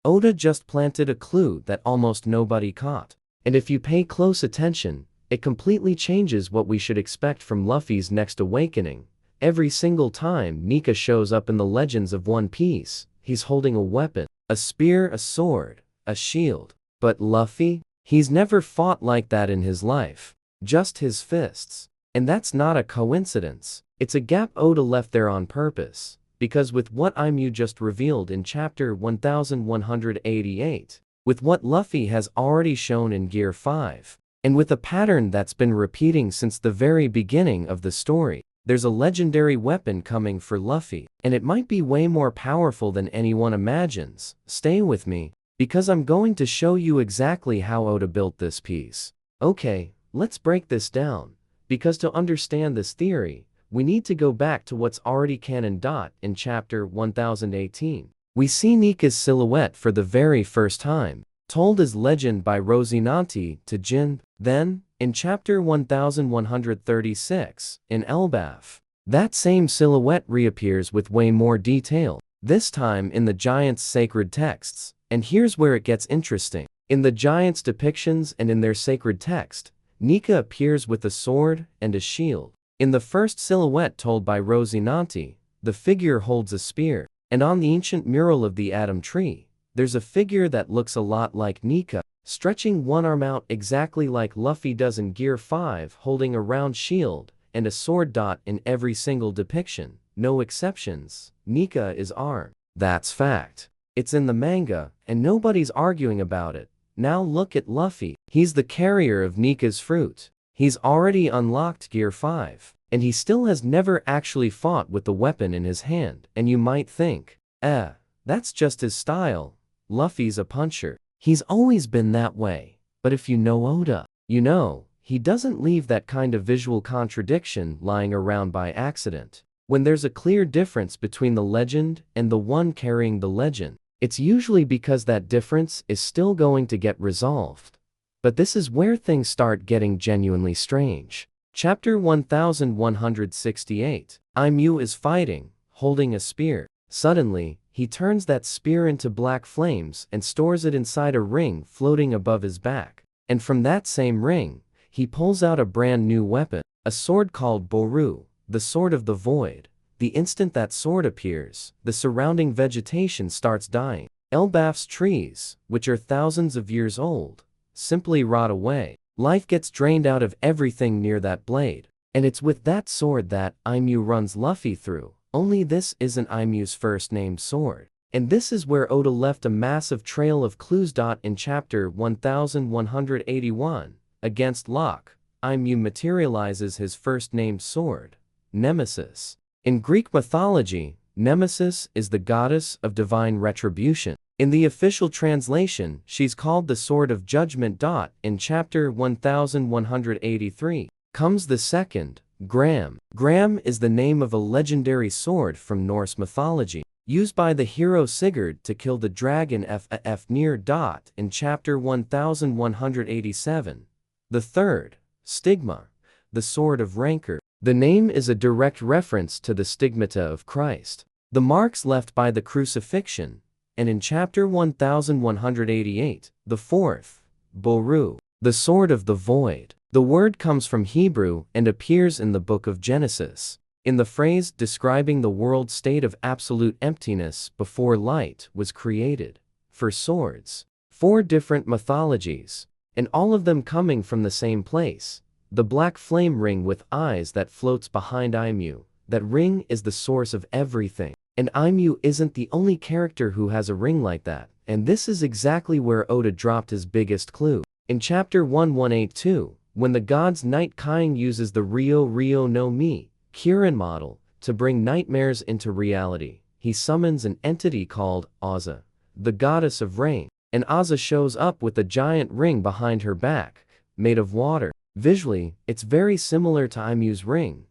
Oda just planted a clue that almost nobody caught. And if you pay close attention, it completely changes what we should expect from Luffy's next awakening. Every single time Nika shows up in the Legends of One Piece, he's holding a weapon, a spear, a sword, a shield. But Luffy? He's never fought like that in his life. Just his fists. And that's not a coincidence. It's a gap Oda left there on purpose. Because with what Eiichiro just revealed in chapter 1188, with what Luffy has already shown in Gear 5, and with a pattern that's been repeating since the very beginning of the story, there's a legendary weapon coming for Luffy, and it might be way more powerful than anyone imagines. Stay with me, because I'm going to show you exactly how Oda built this piece. Okay, let's break this down, because to understand this theory, we need to go back to what's already canon. In chapter 1018, we see Nika's silhouette for the very first time, told as legend by Rosinante to Jin. Then, in chapter 1136, in Elbaf, that same silhouette reappears with way more detail, this time in the giants' sacred texts. And here's where it gets interesting. In the giants' depictions and in their sacred text, Nika appears with a sword and a shield. In the first silhouette told by Rosinante, the figure holds a spear, and on the ancient mural of the Atom Tree, there's a figure that looks a lot like Nika, stretching one arm out exactly like Luffy does in Gear 5, holding a round shield and a sword. In every single depiction, no exceptions, Nika is armed. That's fact. It's in the manga, and nobody's arguing about it. Now look at Luffy. He's the carrier of Nika's fruit. He's already unlocked Gear 5, and he still has never actually fought with the weapon in his hand. And you might think, that's just his style. Luffy's a puncher. He's always been that way. But if you know Oda, you know, he doesn't leave that kind of visual contradiction lying around by accident. When there's a clear difference between the legend and the one carrying the legend, it's usually because that difference is still going to get resolved. But this is where things start getting genuinely strange. Chapter 1168. Eiichiro is fighting, holding a spear. Suddenly, he turns that spear into black flames and stores it inside a ring floating above his back. And from that same ring, he pulls out a brand new weapon, a sword called Boru, the Sword of the Void. The instant that sword appears, the surrounding vegetation starts dying. Elbaf's trees, which are thousands of years old, simply rot away. Life gets drained out of everything near that blade. And it's with that sword that Eiichiro runs Luffy through. Only this isn't Eiichiro's first named sword. And this is where Oda left a massive trail of clues. In chapter 1181, against Locke, Eiichiro materializes his first named sword, Nemesis. In Greek mythology, Nemesis is the goddess of divine retribution. In the official translation, she's called the Sword of Judgment. In chapter 1183, comes the second, Gram. Gram is the name of a legendary sword from Norse mythology, used by the hero Sigurd to kill the dragon Fafnir. In chapter 1187, the third, Stigma, the Sword of Rancor. The name is a direct reference to the stigmata of Christ, the marks left by the crucifixion. And in chapter 1188, the fourth, Boru, the Sword of the Void. The word comes from Hebrew and appears in the book of Genesis, in the phrase describing the world state of absolute emptiness before light was created. For swords, 4 different mythologies, and all of them coming from the same place. The black flame ring with eyes that floats behind Eiichiro. That ring is the source of everything. And Eiichiro isn't the only character who has a ring like that, and this is exactly where Oda dropped his biggest clue. In chapter 1182, when the god's Night King uses the Ryo no Mi, Kirin model, to bring nightmares into reality, he summons an entity called Aza, the goddess of rain, and Aza shows up with a giant ring behind her back, made of water. Visually, it's very similar to Eiichiro's ring.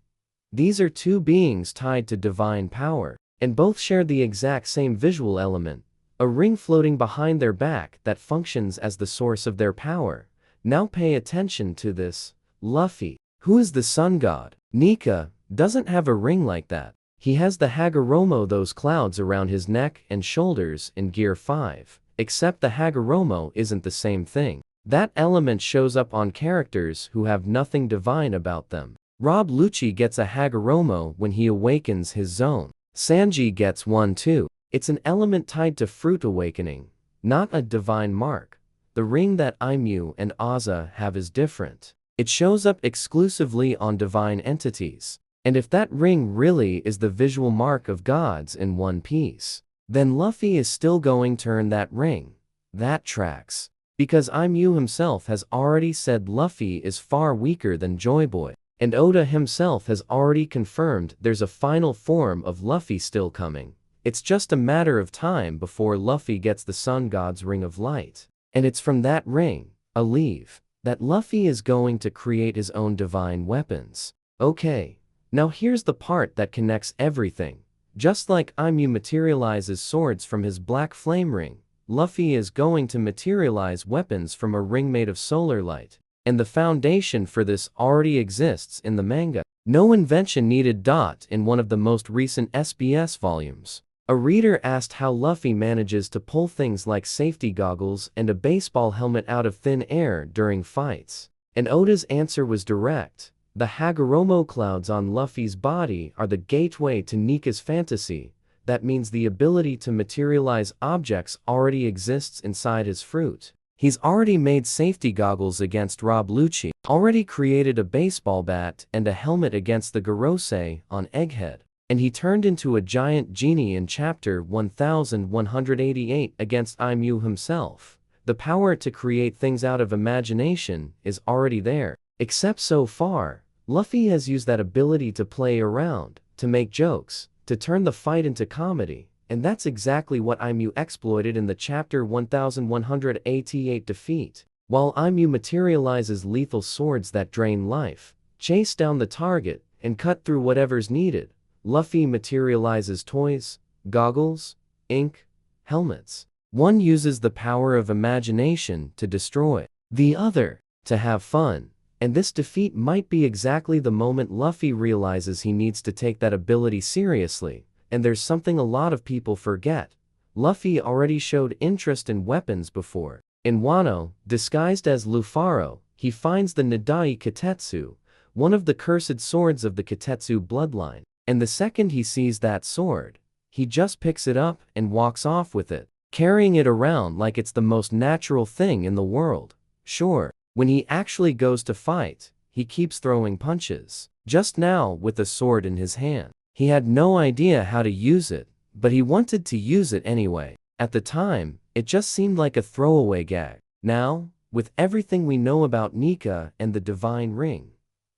These are two beings tied to divine power, and both share the exact same visual element, a ring floating behind their back that functions as the source of their power. Now pay attention to this. Luffy, who is the sun god, Nika, doesn't have a ring like that. He has the Hagoromo, those clouds around his neck and shoulders in Gear 5, except the Hagoromo isn't the same thing. That element shows up on characters who have nothing divine about them. Rob Lucci gets a Hagoromo when he awakens his zone. Sanji gets one too. It's an element tied to fruit awakening, not a divine mark. The ring that Aimu and Aza have is different. It shows up exclusively on divine entities. And if that ring really is the visual mark of gods in One Piece, then Luffy is still going to earn that ring. That tracks. Because Aimu himself has already said Luffy is far weaker than Joy Boy. And Oda himself has already confirmed there's a final form of Luffy still coming. It's just a matter of time before Luffy gets the Sun God's Ring of Light. And it's from that ring, a leaf, that Luffy is going to create his own divine weapons. Okay. Now here's the part that connects everything. Just like Aimu materializes swords from his black flame ring, Luffy is going to materialize weapons from a ring made of solar light. And the foundation for this already exists in the manga. No invention needed. In one of the most recent SBS volumes, a reader asked how Luffy manages to pull things like safety goggles and a baseball helmet out of thin air during fights. And Oda's answer was direct. The Hagoromo clouds on Luffy's body are the gateway to Nika's fantasy. That means the ability to materialize objects already exists inside his fruit. He's already made safety goggles against Rob Lucci, already created a baseball bat and a helmet against the Gorosei on Egghead, and he turned into a giant genie in chapter 1188 against Aimu himself. The power to create things out of imagination is already there. Except so far, Luffy has used that ability to play around, to make jokes, to turn the fight into comedy, and that's exactly what Aimu exploited in the chapter 1188 defeat. While Aimu materializes lethal swords that drain life, chase down the target, and cut through whatever's needed, Luffy materializes toys, goggles, ink, helmets. One uses the power of imagination to destroy, the other, to have fun. And this defeat might be exactly the moment Luffy realizes he needs to take that ability seriously. And there's something a lot of people forget. Luffy already showed interest in weapons before. In Wano, disguised as Luffaro, he finds the Nidai Kitetsu, one of the cursed swords of the Kitetsu bloodline. And the second he sees that sword, he just picks it up and walks off with it, carrying it around like it's the most natural thing in the world. Sure. When he actually goes to fight, he keeps throwing punches. Just now, with a sword in his hand. He had no idea how to use it, but he wanted to use it anyway. At the time, it just seemed like a throwaway gag. Now, with everything we know about Nika and the Divine Ring,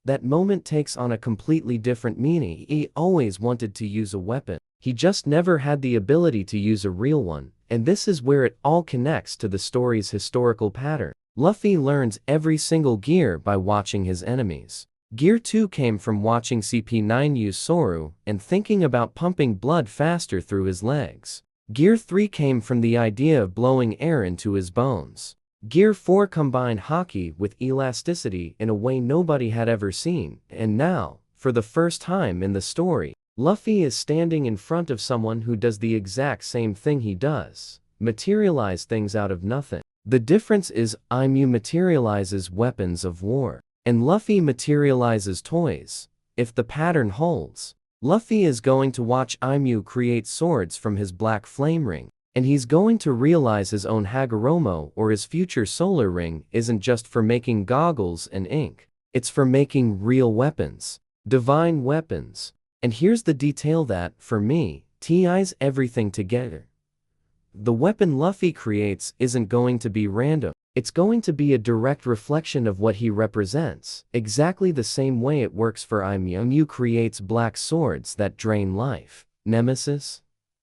that moment takes on a completely different meaning. He always wanted to use a weapon. He just never had the ability to use a real one. And this is where it all connects to the story's historical pattern. Luffy learns every single gear by watching his enemies. Gear 2 came from watching CP9 use Soru and thinking about pumping blood faster through his legs. Gear 3 came from the idea of blowing air into his bones. Gear 4 combined hockey with elasticity in a way nobody had ever seen. And now, for the first time in the story, Luffy is standing in front of someone who does the exact same thing he does. Materialize things out of nothing. The difference is Aimu materializes weapons of war, and Luffy materializes toys. If the pattern holds, Luffy is going to watch Aimu create swords from his black flame ring, and he's going to realize his own Hagoromo or his future solar ring isn't just for making goggles and ink. It's for making real weapons, divine weapons. And here's the detail that, for me, ties everything together. The weapon Luffy creates isn't going to be random. It's going to be a direct reflection of what he represents, exactly the same way it works for Aimu. Aimu creates black swords that drain life. Nemesis,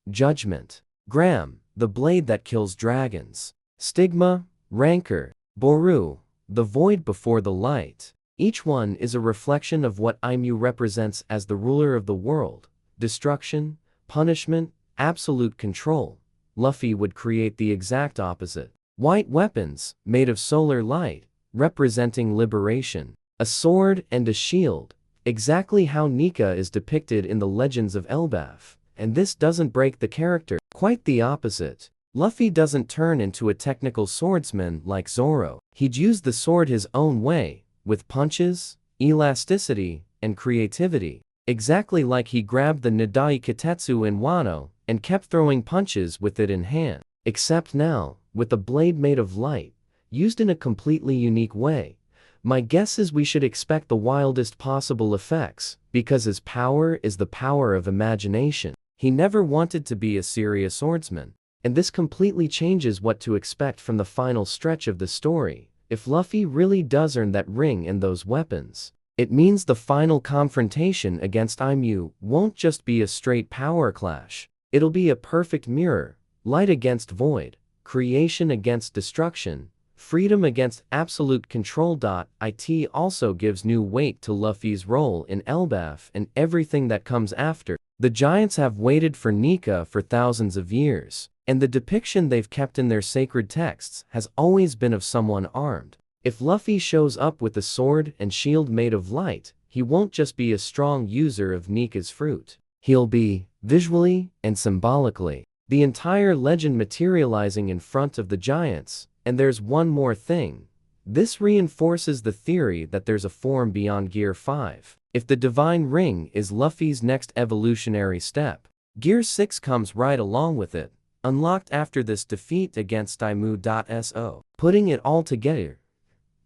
Judgment, Gram, the blade that kills dragons, Stigma, Rancor, Boru, the void before the light. Each one is a reflection of what Aimu represents as the ruler of the world. Destruction, punishment, absolute control. Luffy would create the exact opposite. White weapons, made of solar light, representing liberation. A sword and a shield, exactly how Nika is depicted in the legends of Elbaf. And this doesn't break the character, quite the opposite. Luffy doesn't turn into a technical swordsman like Zoro. He'd use the sword his own way, with punches, elasticity, and creativity. Exactly like he grabbed the Nidai Kitetsu in Wano and kept throwing punches with it in hand. Except now, with a blade made of light, used in a completely unique way. My guess is we should expect the wildest possible effects, because his power is the power of imagination. He never wanted to be a serious swordsman. And this completely changes what to expect from the final stretch of the story. If Luffy really does earn that ring and those weapons, it means the final confrontation against Eiichiro won't just be a straight power clash. It'll be a perfect mirror, light against void, creation against destruction, freedom against absolute control. It also gives new weight to Luffy's role in Elbaf and everything that comes after. The giants have waited for Nika for thousands of years, and the depiction they've kept in their sacred texts has always been of someone armed. If Luffy shows up with a sword and shield made of light, he won't just be a strong user of Nika's fruit. He'll be, visually and symbolically, the entire legend materializing in front of the giants. And there's one more thing. This reinforces the theory that there's a form beyond Gear 5. If the Divine Ring is Luffy's next evolutionary step, Gear 6 comes right along with it, unlocked after this defeat against Eiichiro. Putting it all together,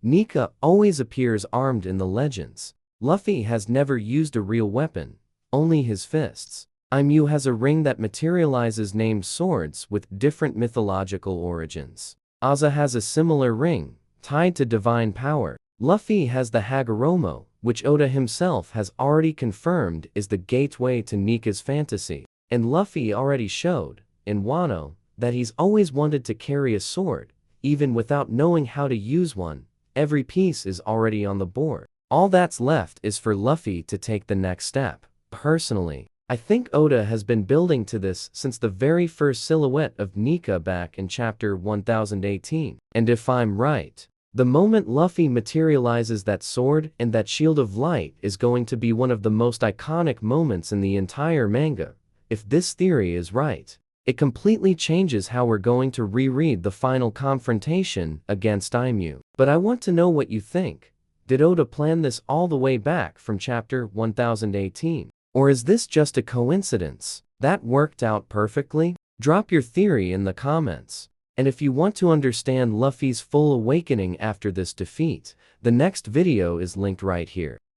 Nika always appears armed in the legends. Luffy has never used a real weapon, only his fists. Eiichiro has a ring that materializes named swords with different mythological origins. Aza has a similar ring, tied to divine power. Luffy has the Hagoromo, which Oda himself has already confirmed is the gateway to Nika's fantasy. And Luffy already showed, in Wano, that he's always wanted to carry a sword, even without knowing how to use one. Every piece is already on the board. All that's left is for Luffy to take the next step. Personally, I think Oda has been building to this since the very first silhouette of Nika back in chapter 1018. And if I'm right, the moment Luffy materializes that sword and that shield of light is going to be one of the most iconic moments in the entire manga. If this theory is right, it completely changes how we're going to reread the final confrontation against Eiichiro. But I want to know what you think. Did Oda plan this all the way back from chapter 1018? Or is this just a coincidence that worked out perfectly? Drop your theory in the comments. And if you want to understand Luffy's full awakening after this defeat, the next video is linked right here.